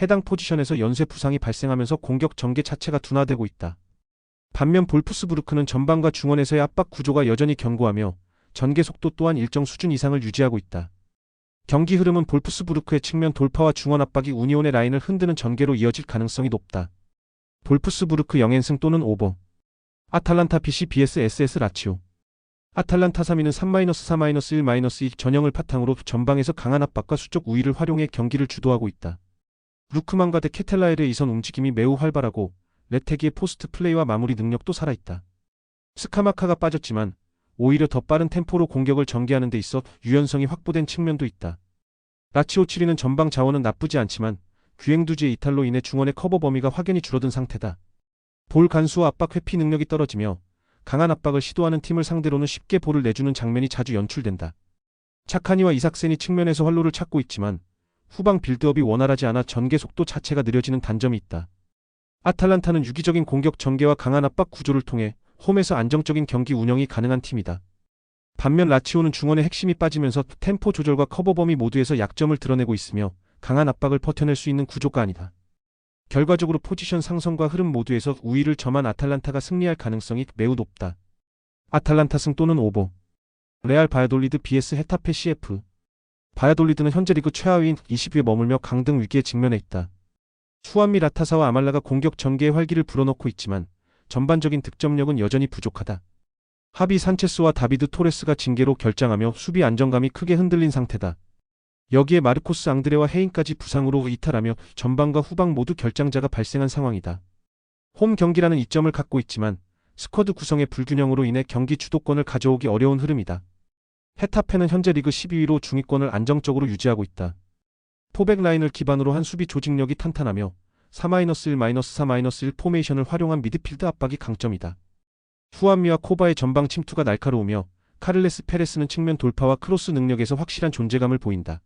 해당 포지션에서 연쇄 부상이 발생하면서 공격 전개 자체가 둔화되고 있다. 반면 볼프스부르크는 전방과 중원에서의 압박 구조가 여전히 견고하며 전개 속도 또한 일정 수준 이상을 유지하고 있다. 경기 흐름은 볼프스부르크의 측면 돌파와 중원 압박이 우니온의 라인을 흔드는 전개로 이어질 가능성이 높다. 볼프스부르크 0연승 또는 오버. 아탈란타 BC vs SS 라치오. 아탈란타 3위는 3-4-1-1 전형을 바탕으로 전방에서 강한 압박과 수적 우위를 활용해 경기를 주도하고 있다. 루크만과 데 케텔라엘의 이선 움직임이 매우 활발하고 레테기의 포스트 플레이와 마무리 능력도 살아있다. 스카마카가 빠졌지만 오히려 더 빠른 템포로 공격을 전개하는 데 있어 유연성이 확보된 측면도 있다. 라치오 7위는 전방 자원은 나쁘지 않지만 귀행두지의 이탈로 인해 중원의 커버 범위가 확연히 줄어든 상태다. 볼 간수와 압박 회피 능력이 떨어지며 강한 압박을 시도하는 팀을 상대로는 쉽게 볼을 내주는 장면이 자주 연출된다. 차카니와 이삭센이 측면에서 활로를 찾고 있지만 후방 빌드업이 원활하지 않아 전개 속도 자체가 느려지는 단점이 있다. 아탈란타는 유기적인 공격 전개와 강한 압박 구조를 통해 홈에서 안정적인 경기 운영이 가능한 팀이다. 반면 라치오는 중원의 핵심이 빠지면서 템포 조절과 커버 범위 모두에서 약점을 드러내고 있으며 강한 압박을 버텨낼 수 있는 구조가 아니다. 결과적으로 포지션 상성과 흐름 모두에서 우위를 점한 아탈란타가 승리할 가능성이 매우 높다. 아탈란타 승 또는 오버. 레알 바야돌리드 vs 헤타페 CF. 바야돌리드는 현재 리그 최하위인 20위에 머물며 강등 위기에 직면해 있다. 수완미 라타사와 아말라가 공격 전개의 활기를 불어넣고 있지만 전반적인 득점력은 여전히 부족하다. 하비 산체스와 다비드 토레스가 징계로 결장하며 수비 안정감이 크게 흔들린 상태다. 여기에 마르코스 앙드레와 헤인까지 부상으로 이탈하며 전방과 후방 모두 결장자가 발생한 상황이다. 홈 경기라는 이점을 갖고 있지만 스쿼드 구성의 불균형으로 인해 경기 주도권을 가져오기 어려운 흐름이다. 헤타페는 현재 리그 12위로 중위권을 안정적으로 유지하고 있다. 포백 라인을 기반으로 한 수비 조직력이 탄탄하며 4-1-4-1 포메이션을 활용한 미드필드 압박이 강점이다. 후안미와 코바의 전방 침투가 날카로우며 카를레스 페레스는 측면 돌파와 크로스 능력에서 확실한 존재감을 보인다.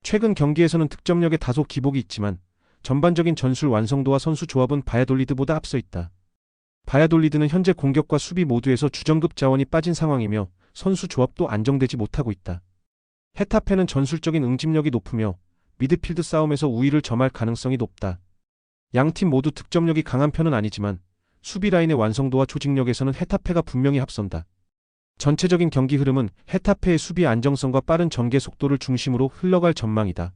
최근 경기에서는 득점력에 다소 기복이 있지만 전반적인 전술 완성도와 선수 조합은 바야돌리드보다 앞서 있다. 바야돌리드는 현재 공격과 수비 모두에서 주전급 자원이 빠진 상황이며 선수 조합도 안정되지 못하고 있다. 헤타페는 전술적인 응집력이 높으며 미드필드 싸움에서 우위를 점할 가능성이 높다. 양팀 모두 득점력이 강한 편은 아니지만 수비 라인의 완성도와 조직력에서는 헤타페가 분명히 앞선다. 전체적인 경기 흐름은 헤타페의 수비 안정성과 빠른 전개 속도를 중심으로 흘러갈 전망이다.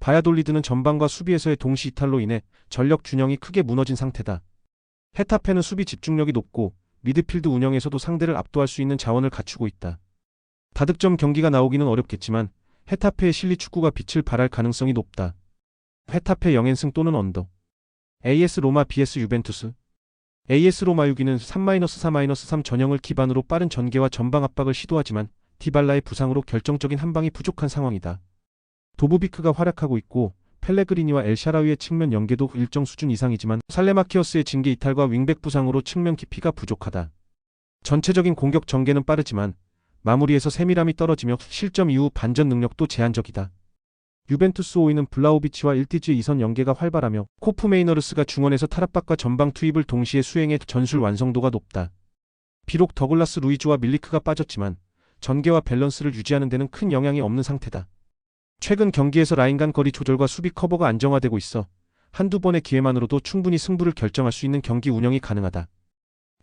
바야돌리드는 전방과 수비에서의 동시 이탈로 인해 전력 균형이 크게 무너진 상태다. 헤타페는 수비 집중력이 높고 미드필드 운영에서도 상대를 압도할 수 있는 자원을 갖추고 있다. 다득점 경기가 나오기는 어렵겠지만 헤타페의 실리 축구가 빛을 발할 가능성이 높다. 헤타페 0연승 또는 언더. AS 로마 vs 유벤투스. AS 로마 6위는 3-4-3 전형을 기반으로 빠른 전개와 전방 압박을 시도하지만 디발라의 부상으로 결정적인 한 방이 부족한 상황이다. 도브비크가 활약하고 있고 펠레그리니와 엘샤라위의 측면 연계도 일정 수준 이상이지만 살레마키어스의 징계 이탈과 윙백 부상으로 측면 깊이가 부족하다. 전체적인 공격 전개는 빠르지만 마무리에서 세밀함이 떨어지며 실점 이후 반전 능력도 제한적이다. 유벤투스 5위는 블라우비치와 일티즈의 이선 연계가 활발하며 코프 메이너르스가 중원에서 탈압박과 전방 투입을 동시에 수행해 전술 완성도가 높다. 비록 더글라스 루이즈와 밀리크가 빠졌지만 전개와 밸런스를 유지하는 데는 큰 영향이 없는 상태다. 최근 경기에서 라인 간 거리 조절과 수비 커버가 안정화되고 있어 한두 번의 기회만으로도 충분히 승부를 결정할 수 있는 경기 운영이 가능하다.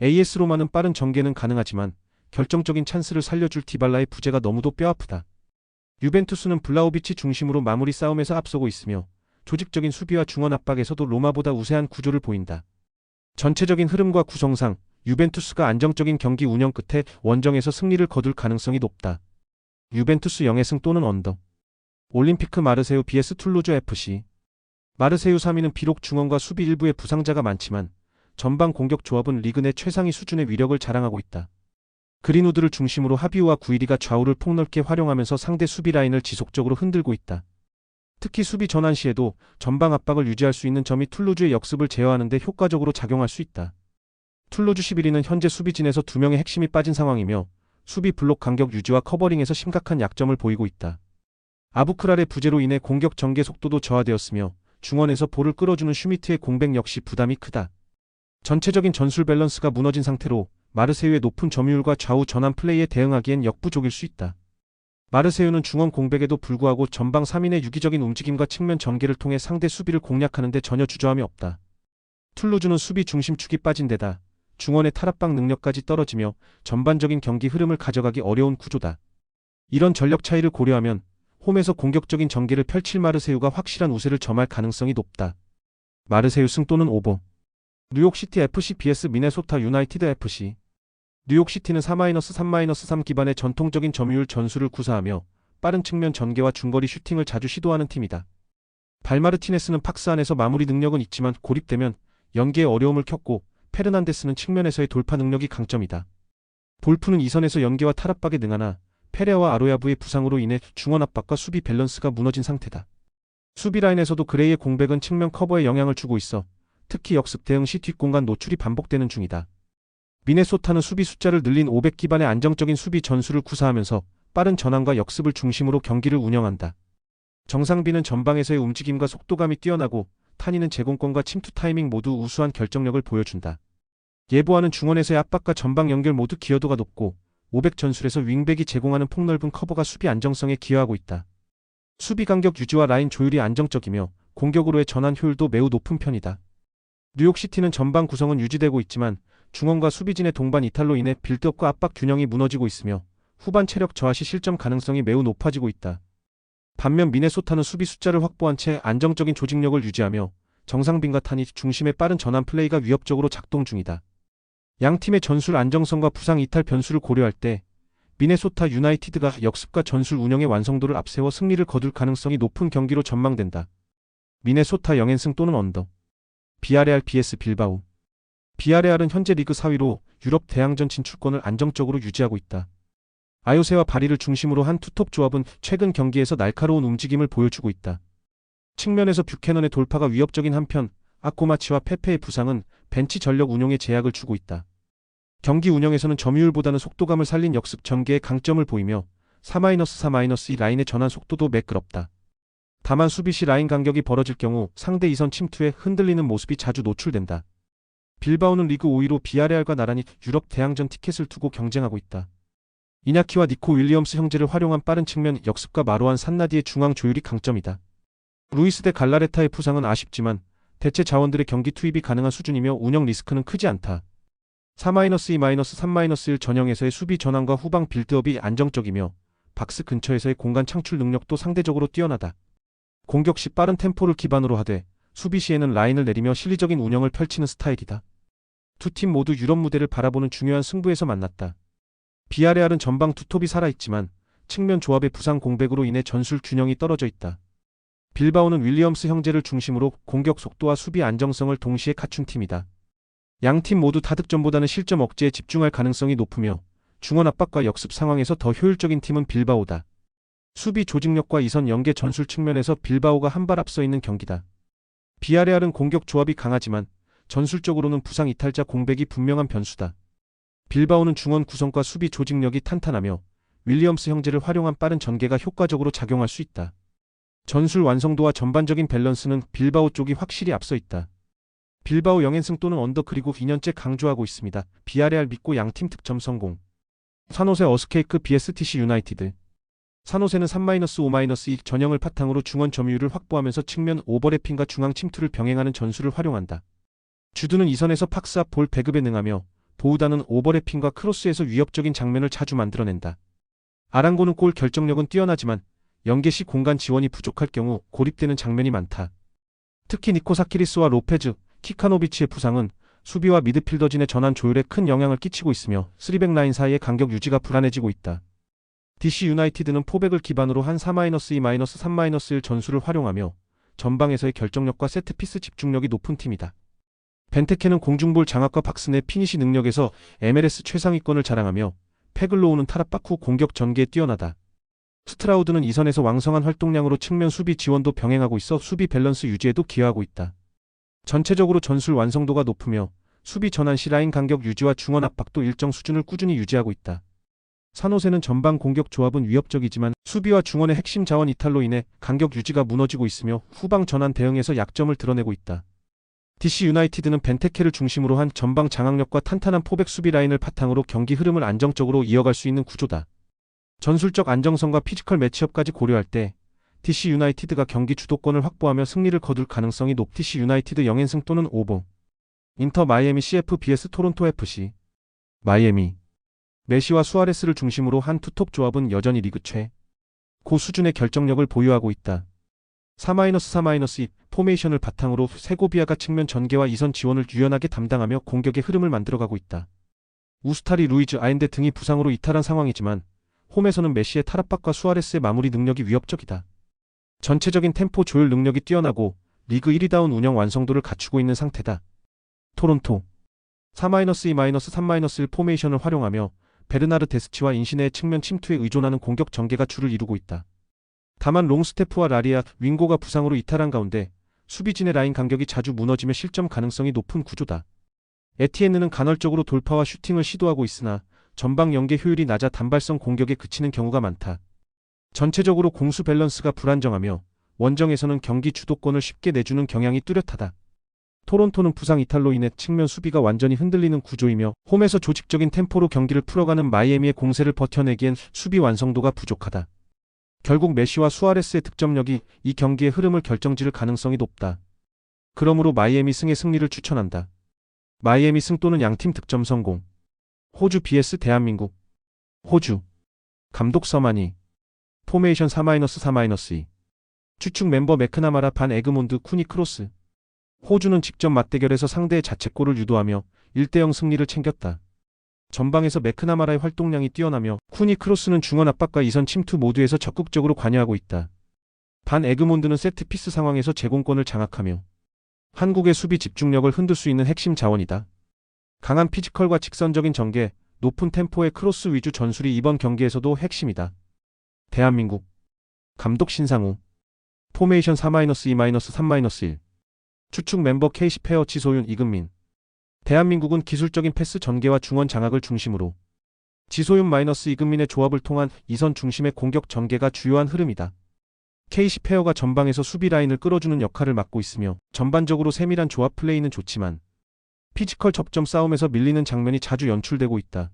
AS 로마는 빠른 전개는 가능하지만 결정적인 찬스를 살려줄 디발라의 부재가 너무도 뼈아프다. 유벤투스는 블라우비치 중심으로 마무리 싸움에서 앞서고 있으며 조직적인 수비와 중원 압박에서도 로마보다 우세한 구조를 보인다. 전체적인 흐름과 구성상 유벤투스가 안정적인 경기 운영 끝에 원정에서 승리를 거둘 가능성이 높다. 유벤투스 0연승 또는 언더. 올림피크 마르세유 vs 툴루즈 FC. 마르세유 3위는 비록 중원과 수비 일부에 부상자가 많지만 전방 공격 조합은 리그 내 최상위 수준의 위력을 자랑하고 있다. 그린우드를 중심으로 하비우와 구이리가 좌우를 폭넓게 활용하면서 상대 수비 라인을 지속적으로 흔들고 있다. 특히 수비 전환 시에도 전방 압박을 유지할 수 있는 점이 툴루즈의 역습을 제어하는 데 효과적으로 작용할 수 있다. 툴루즈 11위는 현재 수비진에서 2명의 핵심이 빠진 상황이며 수비 블록 간격 유지와 커버링에서 심각한 약점을 보이고 있다. 아부크랄의 부재로 인해 공격 전개 속도도 저하되었으며 중원에서 볼을 끌어주는 슈미트의 공백 역시 부담이 크다. 전체적인 전술 밸런스가 무너진 상태로 마르세유의 높은 점유율과 좌우 전환 플레이에 대응하기엔 역부족일 수 있다. 마르세유는 중원 공백에도 불구하고 전방 3인의 유기적인 움직임과 측면 전개를 통해 상대 수비를 공략하는 데 전혀 주저함이 없다. 툴루즈는 수비 중심축이 빠진 데다 중원의 탈압박 능력까지 떨어지며 전반적인 경기 흐름을 가져가기 어려운 구조다. 이런 전력 차이를 고려하면 홈에서 공격적인 전개를 펼칠 마르세유가 확실한 우세를 점할 가능성이 높다. 마르세유 승 또는 오버. 뉴욕시티 FC vs 미네소타 유나이티드 FC. 뉴욕시티는 4-3-3 기반의 전통적인 점유율 전술을 구사하며 빠른 측면 전개와 중거리 슈팅을 자주 시도하는 팀이다. 발마르티네스는 박스 안에서 마무리 능력은 있지만 고립되면 연계에 어려움을 겪고 페르난데스는 측면에서의 돌파 능력이 강점이다. 볼프는 이선에서 연계와 탈압박에 능하나 페레아와 아로야부의 부상으로 인해 중원 압박과 수비 밸런스가 무너진 상태다. 수비 라인에서도 그레이의 공백은 측면 커버에 영향을 주고 있어 특히 역습 대응 시 뒷공간 노출이 반복되는 중이다. 미네소타는 수비 숫자를 늘린 500 기반의 안정적인 수비 전술을 구사하면서 빠른 전환과 역습을 중심으로 경기를 운영한다. 정상비는 전방에서의 움직임과 속도감이 뛰어나고 타니는 제공권과 침투 타이밍 모두 우수한 결정력을 보여준다. 예보하는 중원에서의 압박과 전방 연결 모두 기여도가 높고 500 전술에서 윙백이 제공하는 폭넓은 커버가 수비 안정성에 기여하고 있다. 수비 간격 유지와 라인 조율이 안정적이며 공격으로의 전환 효율도 매우 높은 편이다. 뉴욕시티는 전방 구성은 유지되고 있지만 중원과 수비진의 동반 이탈로 인해 빌드업과 압박 균형이 무너지고 있으며 후반 체력 저하 시 실점 가능성이 매우 높아지고 있다. 반면 미네소타는 수비 숫자를 확보한 채 안정적인 조직력을 유지하며 정상빈과 타니 중심의 빠른 전환 플레이가 위협적으로 작동 중이다. 양 팀의 전술 안정성과 부상 이탈 변수를 고려할 때 미네소타 유나이티드가 역습과 전술 운영의 완성도를 앞세워 승리를 거둘 가능성이 높은 경기로 전망된다. 미네소타 0연승 또는 언더. 비아레알 vs 빌바오. 비아레알은 현재 리그 4위로 유럽 대항전 진출권을 안정적으로 유지하고 있다. 아요세와 바리를 중심으로 한 투톱 조합은 최근 경기에서 날카로운 움직임을 보여주고 있다. 측면에서 뷰캐넌의 돌파가 위협적인 한편 아코마치와 페페의 부상은 벤치 전력 운용에 제약을 주고 있다. 경기 운영에서는 점유율보다는 속도감을 살린 역습 전개의 강점을 보이며 4-4-2 라인의 전환 속도도 매끄럽다. 다만 수비 시 라인 간격이 벌어질 경우 상대 이선 침투에 흔들리는 모습이 자주 노출된다. 빌바오는 리그 5위로 비아레알과 나란히 유럽 대항전 티켓을 두고 경쟁하고 있다. 이냐키와 니코 윌리엄스 형제를 활용한 빠른 측면 역습과 마로안 산나디의 중앙 조율이 강점이다. 루이스 대 갈라레타의 부상은 아쉽지만 대체 자원들의 경기 투입이 가능한 수준이며 운영 리스크는 크지 않다. 4-2-3-1 전형에서의 수비 전환과 후방 빌드업이 안정적이며 박스 근처에서의 공간 창출 능력도 상대적으로 뛰어나다. 공격 시 빠른 템포를 기반으로 하되 수비 시에는 라인을 내리며 실리적인 운영을 펼치는 스타일이다. 두 팀 모두 유럽 무대를 바라보는 중요한 승부에서 만났다. 비아레알은 전방 두 톱이 살아있지만 측면 조합의 부상 공백으로 인해 전술 균형이 떨어져 있다. 빌바오는 윌리엄스 형제를 중심으로 공격 속도와 수비 안정성을 동시에 갖춘 팀이다. 양팀 모두 타득점보다는 실점 억제에 집중할 가능성이 높으며 중원 압박과 역습 상황에서 더 효율적인 팀은 빌바오다. 수비 조직력과 이선 연계 전술 측면에서 빌바오가 한 발 앞서 있는 경기다. 비아레알은 공격 조합이 강하지만 전술적으로는 부상 이탈자 공백이 분명한 변수다. 빌바오는 중원 구성과 수비 조직력이 탄탄하며 윌리엄스 형제를 활용한 빠른 전개가 효과적으로 작용할 수 있다. 전술 완성도와 전반적인 밸런스는 빌바오 쪽이 확실히 앞서 있다. 빌바오 영연승 또는 언더 그리고 2년째 강조하고 있습니다. 비아레알 믿고 양팀 득점 성공. 산호세 어스케이크 BSTC 유나이티드. 산호세는 3-5-2 전형을 바탕으로 중원 점유율을 확보하면서 측면 오버래핑과 중앙 침투를 병행하는 전술을 활용한다. 주드는 이선에서 박스 앞 볼 배급에 능하며 보우다는 오버래핑과 크로스에서 위협적인 장면을 자주 만들어낸다. 아랑고는 골 결정력은 뛰어나지만 연계 시 공간 지원이 부족할 경우 고립되는 장면이 많다. 특히 니코사키리스와 로페즈, 키카노비치의 부상은 수비와 미드필더진의 전환 조율에 큰 영향을 끼치고 있으며 3백 라인 사이의 간격 유지가 불안해지고 있다. DC 유나이티드는 포백을 기반으로 한 4-2-3-1 전술을 활용하며 전방에서의 결정력과 세트피스 집중력이 높은 팀이다. 벤테케는 공중볼 장악과 박스 내 피니시 능력에서 MLS 최상위권을 자랑하며 페글로우는 타락박 후 공격 전개에 뛰어나다. 스트라우드는 이선에서 왕성한 활동량으로 측면 수비 지원도 병행하고 있어 수비 밸런스 유지에도 기여하고 있다. 전체적으로 전술 완성도가 높으며 수비 전환 시 라인 간격 유지와 중원 압박도 일정 수준을 꾸준히 유지하고 있다. 산호세는 전방 공격 조합은 위협적이지만 수비와 중원의 핵심 자원 이탈로 인해 간격 유지가 무너지고 있으며 후방 전환 대응에서 약점을 드러내고 있다. DC 유나이티드는 벤테케를 중심으로 한 전방 장악력과 탄탄한 포백 수비 라인을 바탕으로 경기 흐름을 안정적으로 이어갈 수 있는 구조다. 전술적 안정성과 피지컬 매치업까지 고려할 때 DC 유나이티드가 경기 주도권을 확보하며 승리를 거둘 가능성이 높. DC 유나이티드 영연승 또는 오보. 인터 마이애미 CF vs 토론토 FC. 마이애미. 메시와 수아레스를 중심으로 한 투톱 조합은 여전히 리그 최고 수준의 결정력을 보유하고 있다. 4-4-2 포메이션을 바탕으로 세고비아가 측면 전개와 이선 지원을 유연하게 담당하며 공격의 흐름을 만들어가고 있다. 우스타리, 루이즈, 아엔데 등이 부상으로 이탈한 상황이지만 홈에서는 메시의 탈압박과 수아레스의 마무리 능력이 위협적이다. 전체적인 템포 조율 능력이 뛰어나고 리그 1위다운 운영 완성도를 갖추고 있는 상태다. 토론토 4-2-3-1 포메이션을 활용하며 베르나르 데스치와 인시네의 측면 침투에 의존하는 공격 전개가 주를 이루고 있다. 다만 롱스테프와 라리아, 윙고가 부상으로 이탈한 가운데 수비진의 라인 간격이 자주 무너지며 실점 가능성이 높은 구조다. 에티엔느는 간헐적으로 돌파와 슈팅을 시도하고 있으나 전방 연계 효율이 낮아 단발성 공격에 그치는 경우가 많다. 전체적으로 공수 밸런스가 불안정하며 원정에서는 경기 주도권을 쉽게 내주는 경향이 뚜렷하다. 토론토는 부상 이탈로 인해 측면 수비가 완전히 흔들리는 구조이며 홈에서 조직적인 템포로 경기를 풀어가는 마이애미의 공세를 버텨내기엔 수비 완성도가 부족하다. 결국 메시와 수아레스의 득점력이 이 경기의 흐름을 결정지을 가능성이 높다. 그러므로 마이애미 승의 승리를 추천한다. 마이애미 승 또는 양팀 득점 성공. 호주 vs 대한민국. 호주. 감독 서마니. 포메이션 4-3-2. 추측 멤버 맥크나마라, 반 에그몬드, 쿠니 크로스. 호주는 직접 맞대결에서 상대의 자책골을 유도하며 1-0 승리를 챙겼다. 전방에서 맥크나마라의 활동량이 뛰어나며 쿠니 크로스는 중원 압박과 이선 침투 모두에서 적극적으로 관여하고 있다. 반 에그몬드는 세트피스 상황에서 제공권을 장악하며 한국의 수비 집중력을 흔들 수 있는 핵심 자원이다. 강한 피지컬과 직선적인 전개, 높은 템포의 크로스 위주 전술이 이번 경기에서도 핵심이다. 대한민국. 감독 신상우. 포메이션 4-2-3-1. 추측 멤버 KC 페어, 지소윤, 이금민. 대한민국은 기술적인 패스 전개와 중원 장악을 중심으로 지소윤 이금민의 조합을 통한 이선 중심의 공격 전개가 주요한 흐름이다. KC 페어가 전방에서 수비 라인을 끌어주는 역할을 맡고 있으며 전반적으로 세밀한 조합 플레이는 좋지만 피지컬 접점 싸움에서 밀리는 장면이 자주 연출되고 있다.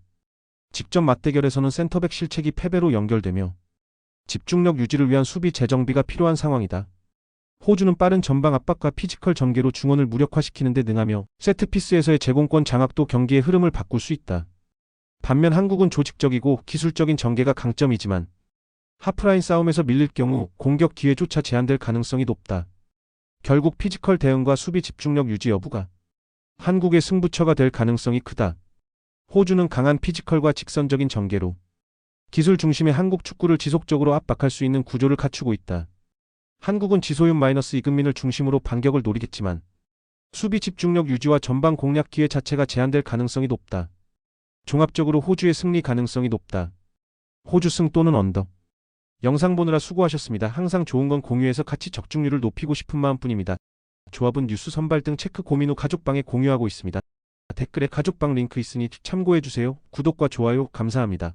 직접 맞대결에서는 센터백 실책이 패배로 연결되며 집중력 유지를 위한 수비 재정비가 필요한 상황이다. 호주는 빠른 전방 압박과 피지컬 전개로 중원을 무력화시키는 데 능하며 세트피스에서의 제공권 장악도 경기의 흐름을 바꿀 수 있다. 반면 한국은 조직적이고 기술적인 전개가 강점이지만 하프라인 싸움에서 밀릴 경우 공격 기회조차 제한될 가능성이 높다. 결국 피지컬 대응과 수비 집중력 유지 여부가 한국의 승부처가 될 가능성이 크다. 호주는 강한 피지컬과 직선적인 전개로 기술 중심의 한국 축구를 지속적으로 압박할 수 있는 구조를 갖추고 있다. 한국은 지소윤 이금민을 중심으로 반격을 노리겠지만 수비 집중력 유지와 전방 공략 기회 자체가 제한될 가능성이 높다. 종합적으로 호주의 승리 가능성이 높다. 호주 승 또는 언더. 영상 보느라 수고하셨습니다. 항상 좋은 건 공유해서 같이 적중률을 높이고 싶은 마음뿐입니다. 조합은 뉴스 선발 등 체크 고민 후 가족방에 공유하고 있습니다. 댓글에 가족방 링크 있으니 참고해주세요. 구독과 좋아요 감사합니다.